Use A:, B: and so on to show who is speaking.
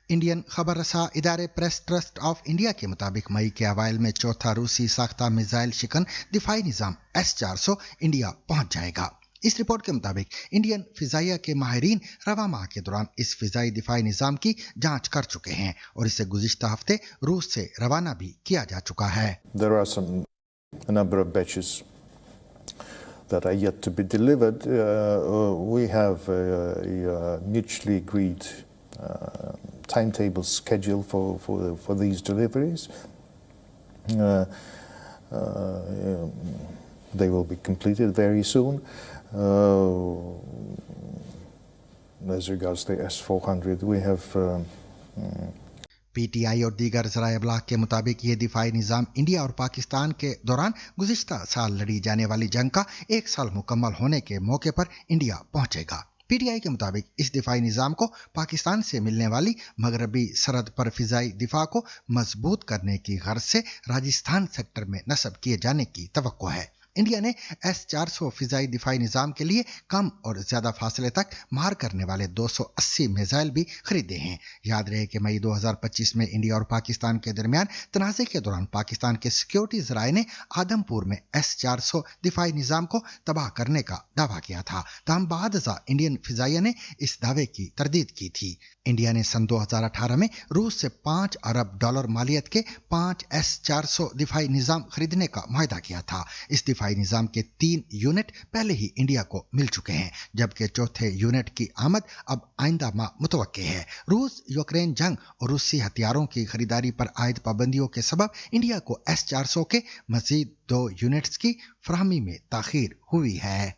A: Indian खबर रसा इदारे प्रेस ट्रस्ट ऑफ इंडिया के मुताबिक मई के अवाइल में चौथा रूसी साख्ता मिसाइल शिकन दिफाई निजाम S-400 इंडिया पहुंच जाएगा। इस रिपोर्ट के मुताबिक इंडियन फिजाइया के माहिरीन रवा माह के दौरान इस फिजाई दिफाई निजाम की जांच कर चुके हैं और इसे गुज़िश्ता हफ्ते रूस से रवाना भी किया जा चुका है।
B: There are a number of batches that are yet to be delivered. We have a mutually agreed timetable schedule for these deliveries. They will be completed very soon. As regards the S-400, we have
A: PTI और दीगर ज़राए अबलाग के मुताबिक ये दिफाई निज़ाम India और पाकिस्तान के दौरान गुज़िश्ता साल लड़ी जाने वाली जंग का 1 साल मुकम्मल होने के मौके पर इंडिया पहुंचेगा। PTI के मुताबिक इस दिफाई निज़ाम को पाकिस्तान से मिलने वाली मगरबी सरहद पर फिजाई दिफा को मजबूत करने की गर्ज से राजस्थान सेक्टर में नस्ब किए जाने की तवक्को है। इंडिया ने S-400 फिजाई दिफाई निज़ाम के लिए कम और ज़्यादा फासले तक मार करने वाले 280 मिसाइल भी खरीदे हैं। याद रहे कि मई 2025 में इंडिया और पाकिस्तान के दरमियान तनाज़े के दौरान पाकिस्तान के सिक्योरिटी ज़राए ने आदमपुर में S-400 दिफाई निज़ाम को तबाह करने का दावा किया था। ताहम बाद इंडियन फिजाइया ने इस दावे की तरदीद की थी। इंडिया ने सन 2018 में रूस से $5 अरब मालियत के 5 S-400 दिफाई निज़ाम खरीदने का मुआहदा किया था। इस दिफाई निज़ाम के 3 यूनिट पहले ही इंडिया को मिल चुके हैं, जबकि चौथे यूनिट की आमद अब आइंदा माह मुतवक्के है। रूस यूक्रेन जंग और रूसी हथियारों की खरीदारी पर आयद पाबंदियों के सबब इंडिया को S-400 के मजीद 2 यूनिट्स की फराहमी में ताखीर हुई है।